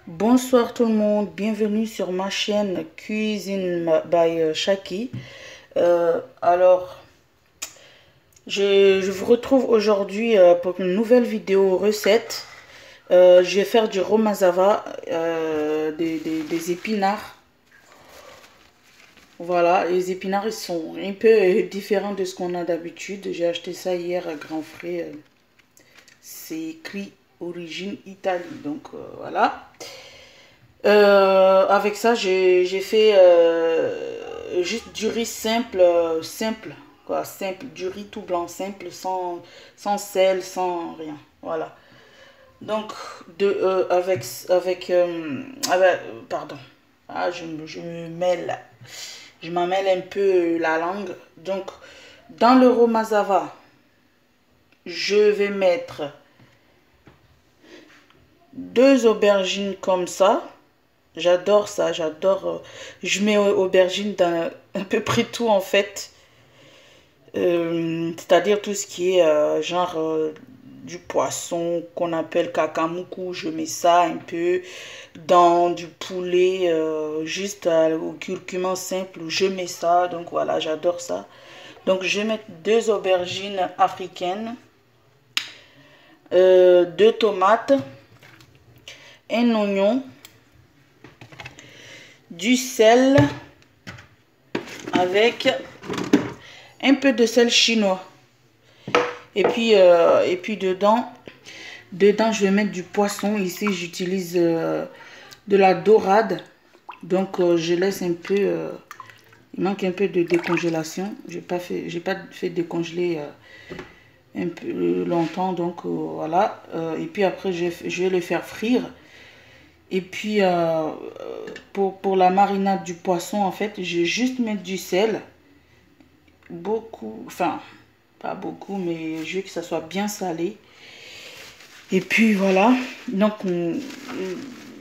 Bonsoir tout le monde, bienvenue sur ma chaîne Cuisine by Shaki. Alors, je vous retrouve aujourd'hui pour une nouvelle vidéo recette. Je vais faire du romazava, des épinards. Voilà, les épinards ils sont un peu différents de ce qu'on a d'habitude. J'ai acheté ça hier à Grand Frais. C'est écrit origine Italie, donc voilà. Avec ça, j'ai fait juste du riz simple, simple, quoi, simple, du riz tout blanc, simple, sans sel, sans rien, voilà. Donc, pardon, je me mêle, je m'en mêle un peu la langue. Donc, dans le romazava, je vais mettre 2 aubergines comme ça. J'adore ça, j'adore. Je mets aubergines dans à peu près tout en fait. C'est-à-dire tout ce qui est genre du poisson qu'on appelle kakamuku. Je mets ça un peu dans du poulet, juste au curcuma simple. Je mets ça, donc voilà, j'adore ça. Donc je vais mettre 2 aubergines africaines, 2 tomates, un oignon, du sel avec un peu de sel chinois. Et puis dedans, je vais mettre du poisson. Ici, j'utilise de la dorade. Donc, je laisse un peu... il manque un peu de décongélation. J'ai pas fait décongeler un peu longtemps. Donc, voilà. Et puis après, je vais le faire frire. Et puis, pour la marinade du poisson, en fait, je vais juste mettre du sel. Beaucoup, enfin, pas beaucoup, mais je veux que ça soit bien salé. Et puis, voilà. Donc,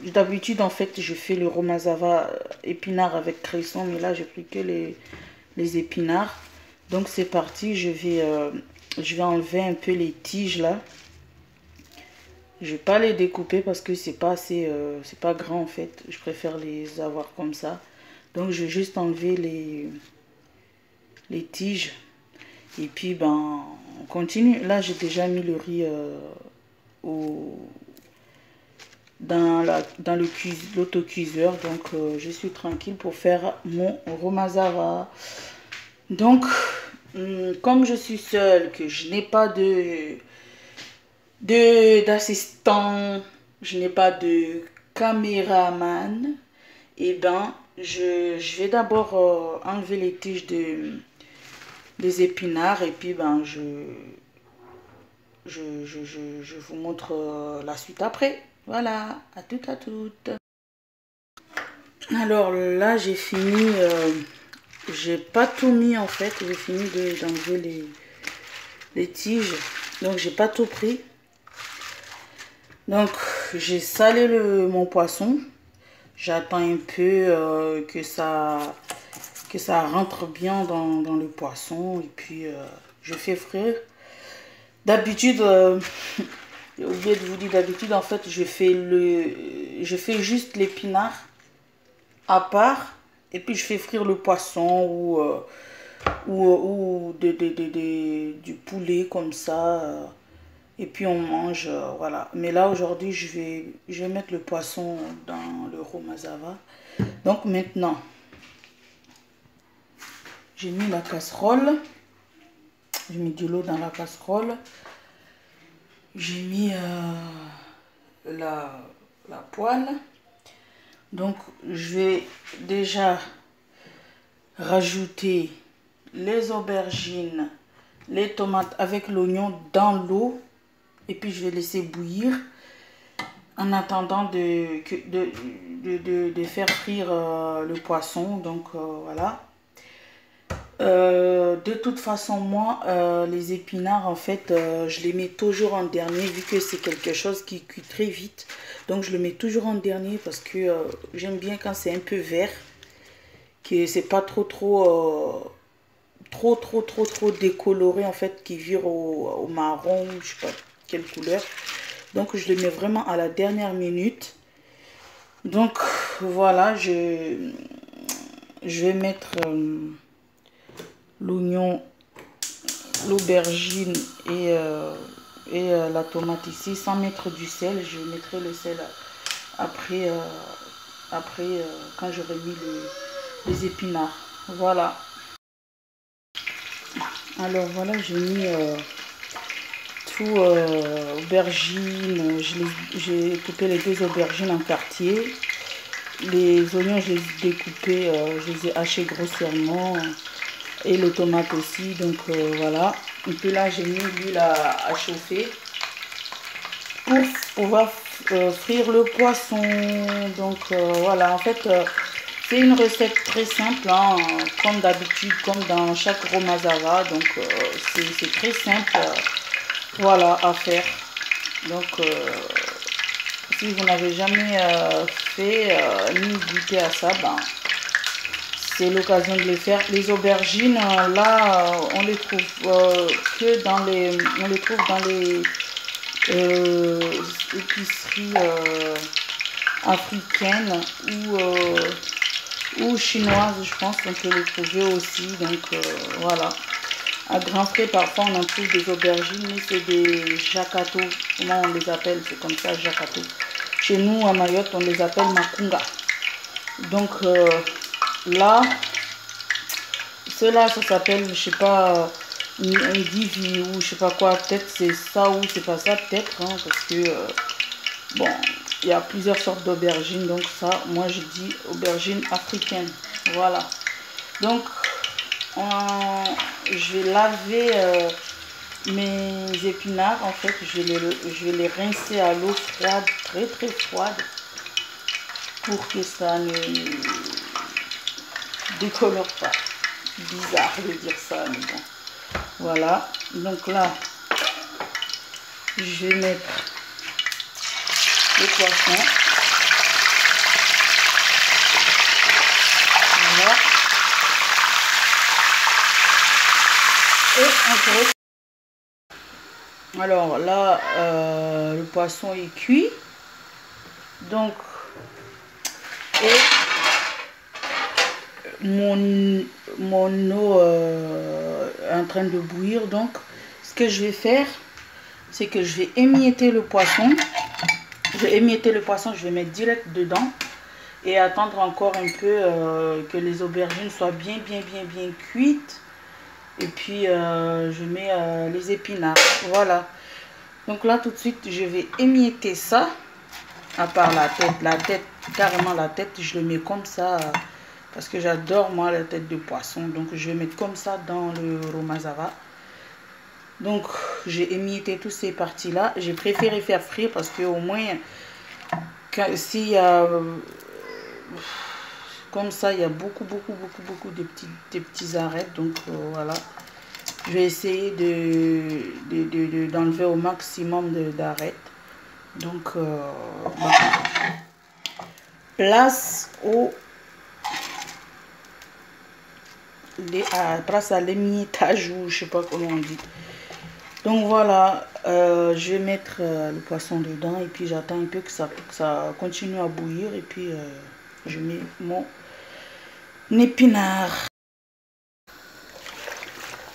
d'habitude, en fait, je fais le romazava épinard avec cresson. Mais là, j'ai pris que les épinards. Donc, c'est parti. Je vais enlever un peu les tiges, là. Je vais pas les découper parce que c'est pas assez, c'est pas grand en fait. Je préfère les avoir comme ça. Donc je vais juste enlever les tiges. Et puis ben on continue. Là j'ai déjà mis le riz dans l'autocuiseur. Donc je suis tranquille pour faire mon romazava. Donc comme je suis seule, que je n'ai pas d'assistant, je n'ai pas de caméraman, et ben je vais d'abord enlever les tiges des épinards et puis ben je vous montre la suite après. Voilà, à toutes. Alors là j'ai fini, j'ai pas tout mis en fait, j'ai fini d'enlever les tiges, donc j'ai pas tout pris. Donc, j'ai salé mon poisson. J'attends un peu que ça rentre bien dans le poisson. Et puis, je fais frire. D'habitude, j'ai oublié de vous dire, d'habitude, en fait, je fais juste l'épinard à part. Et puis, je fais frire le poisson ou du poulet comme ça. Et puis on mange, voilà. Mais là aujourd'hui, je vais mettre le poisson dans le romazava. Donc maintenant, j'ai mis la casserole. J'ai mis de l'eau dans la casserole. J'ai mis la poêle. Donc je vais déjà rajouter les aubergines, les tomates avec l'oignon dans l'eau. Et puis je vais laisser bouillir en attendant de faire frire le poisson. Donc voilà. De toute façon, moi, les épinards, en fait, je les mets toujours en dernier vu que c'est quelque chose qui cuit très vite. Donc je le mets toujours en dernier parce que j'aime bien quand c'est un peu vert, que c'est pas trop décoloré en fait, qui vire au marron, je sais pas quelle couleur. Donc je le mets vraiment à la dernière minute. Donc voilà, je vais mettre l'oignon, l'aubergine et la tomate ici sans mettre du sel. Je mettrai le sel après, quand j'aurai mis les épinards. Voilà. Alors voilà, j'ai mis tout aubergine. J'ai coupé les 2 aubergines en quartier. Les oignons, je les ai découpés, je les ai hachés grossièrement. Et les tomates aussi, donc voilà. Et puis là, j'ai mis l'huile à chauffer pour pouvoir frire le poisson. Donc voilà, en fait, c'est une recette très simple, hein, comme d'habitude, comme dans chaque romazava. Donc c'est très simple, voilà, à faire. Donc si vous n'avez jamais fait ni goûté à ça, ben, c'est l'occasion de les faire. Les aubergines, là, on les trouve que dans les, on les trouve dans les épiceries africaines ou chinoises, je pense qu'on peut les trouver aussi. Donc voilà. À Grand Frais, parfois on en trouve des aubergines, mais c'est des jacato. Comment on les appelle? C'est comme ça, jacato. Chez nous, à Mayotte, on les appelle makunga. Donc là, cela, ça s'appelle, je sais pas, un divi ou je sais pas quoi. Peut-être c'est ça ou c'est pas ça, peut-être, hein, parce que, bon, il y a plusieurs sortes d'aubergines. Donc ça, moi je dis aubergine africaine. Voilà. Donc, je vais laver mes épinards. En fait, je vais les rincer à l'eau froide, très très froide, pour que ça ne décolore pas. Bizarre de dire ça, mais bon. Voilà. Donc là, je vais mettre le poisson. Voilà. Et on se... Alors là, le poisson est cuit. Donc, et mon eau est en train de bouillir. Donc, ce que je vais faire, c'est que je vais émietter le poisson. Je vais émietter le poisson, je vais mettre direct dedans. Et attendre encore un peu que les aubergines soient bien cuites. Et puis, je mets les épinards. Voilà. Donc là, tout de suite, je vais émietter ça. À part la tête. La tête, carrément la tête, je le mets comme ça. Parce que j'adore, moi, la tête de poisson. Donc, je vais mettre comme ça dans le romazava. Donc, j'ai émietté toutes ces parties-là. J'ai préféré faire frire parce que au moins, s'il y a... comme ça, il y a beaucoup de petits arêtes. Donc, voilà. Je vais essayer d'enlever au maximum d'arêtes. Donc, place à l'émiettage, ou je sais pas comment on dit. Donc voilà, je vais mettre le poisson dedans et puis j'attends un peu que ça continue à bouillir et puis je mets mon épinard.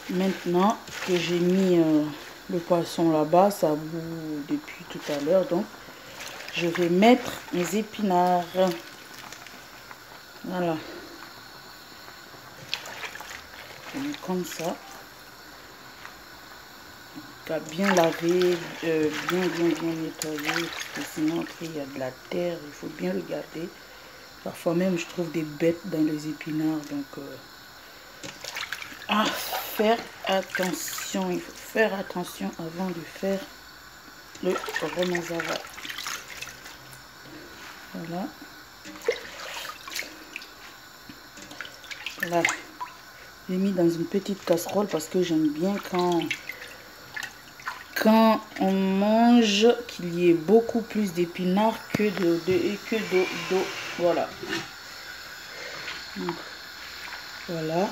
Maintenant que j'ai mis le poisson là-bas, ça bout depuis tout à l'heure, donc je vais mettre mes épinards. Voilà. Comme ça. Bien laver, bien nettoyer, parce que sinon après il y a de la terre, il faut bien regarder. Parfois même je trouve des bêtes dans les épinards, donc faire attention, il faut faire attention avant de faire le romazava. Voilà. Là, j'ai mis dans une petite casserole parce que j'aime bien quand on mange qu'il y ait beaucoup plus d'épinards que d'eau. Voilà. Donc, voilà.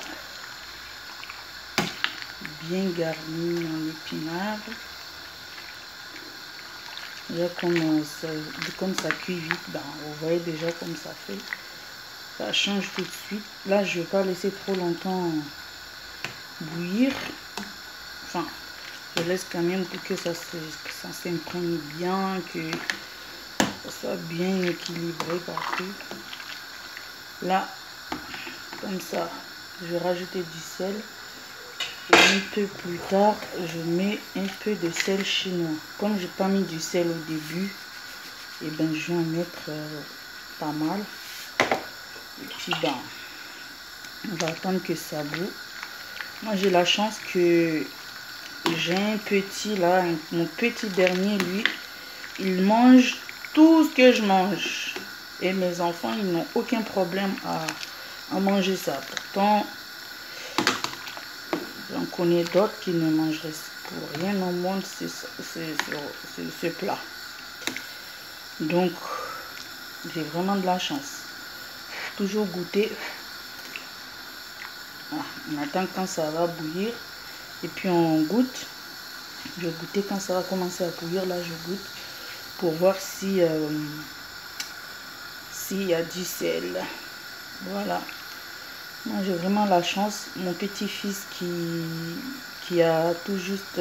Bien garni en épinards. Déjà comme ça cuit vite, ben, vous voyez déjà comme ça fait. Ça change tout de suite. Là, je ne vais pas laisser trop longtemps bouillir. Enfin, je laisse quand même pour que ça s'imprègne bien, que ça soit bien équilibré partout. Là, comme ça, je vais rajouter du sel. Et un peu plus tard, je mets un peu de sel chinois. Comme je n'ai pas mis du sel au début, et ben je vais en mettre pas mal. Et puis ben, on va attendre que ça bout. Moi j'ai la chance que j'ai un petit là, mon petit dernier lui, il mange tout ce que je mange. Et mes enfants, ils n'ont aucun problème à manger ça. Pourtant, j'en connais d'autres qui ne mangeraient pour rien au monde ce plat. Donc, j'ai vraiment de la chance. Toujours goûter. Ah, on attend quand ça va bouillir. Et puis on goûte. Je vais goûter quand ça va commencer à bouillir. Là, je goûte pour voir si s'il y a du sel. Voilà. Moi, j'ai vraiment la chance. Mon petit-fils qui a tout juste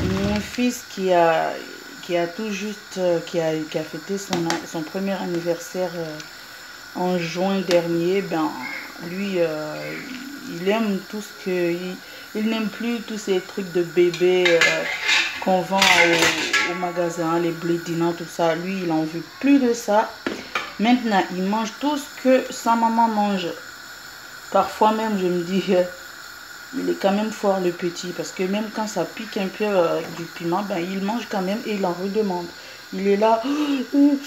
mon fils qui a tout juste qui a fêté son premier anniversaire en juin dernier, ben lui il aime tout ce que il n'aime plus tous ces trucs de bébé qu'on vend au magasin, les blédinants, tout ça. Lui, il en veut plus de ça. Maintenant, il mange tout ce que sa maman mange. Parfois même, je me dis, il est quand même fort le petit. Parce que même quand ça pique un peu du piment, ben, il mange quand même et il en redemande. Il est là,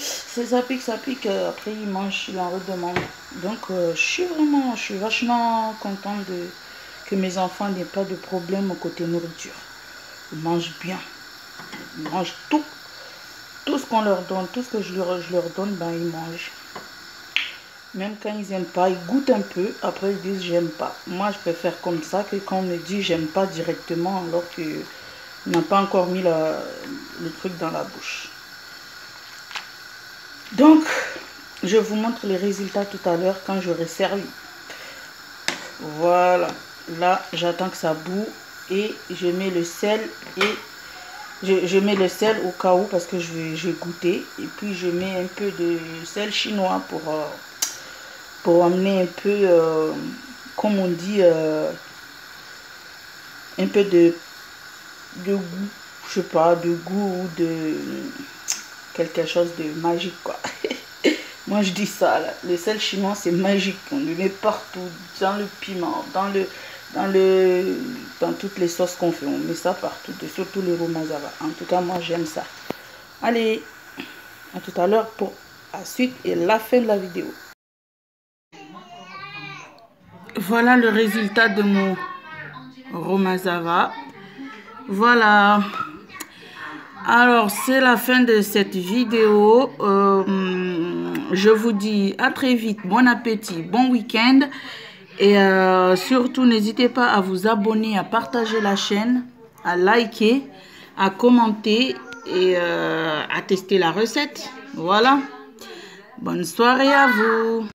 ça pique, ça pique. Après, il mange, il en redemande. Donc, je suis vachement contente que mes enfants n'aient pas de problème au côté nourriture. Ils mangent bien. Ils mangent tout. Tout ce qu'on leur donne, tout ce que je leur donne, ben ils mangent. Même quand ils n'aiment pas, ils goûtent un peu. Après, ils disent j'aime pas. Moi, je préfère comme ça que quand on me dit j'aime pas directement alors qu'on n'a pas encore mis le truc dans la bouche. Donc, je vous montre les résultats tout à l'heure quand j'aurai servi. Voilà. Là, j'attends que ça bout et je mets le sel et je mets le sel au cas où parce que je vais goûter. Et puis, je mets un peu de sel chinois pour amener un peu, comme on dit, un peu de goût. Je sais pas, de goût ou de quelque chose de magique, quoi. Moi, je dis ça, là. Le sel chinois, c'est magique. On le met partout, dans le piment, dans toutes les sauces qu'on fait. On met ça partout, surtout le romazava. En tout cas, moi, j'aime ça. Allez, à tout à l'heure pour la suite et la fin de la vidéo. Voilà le résultat de mon romazava. Voilà. Alors, c'est la fin de cette vidéo. Je vous dis à très vite. Bon appétit, bon week-end. Et surtout, n'hésitez pas à vous abonner, à partager la chaîne, à liker, à commenter et à tester la recette. Voilà. Bonne soirée à vous.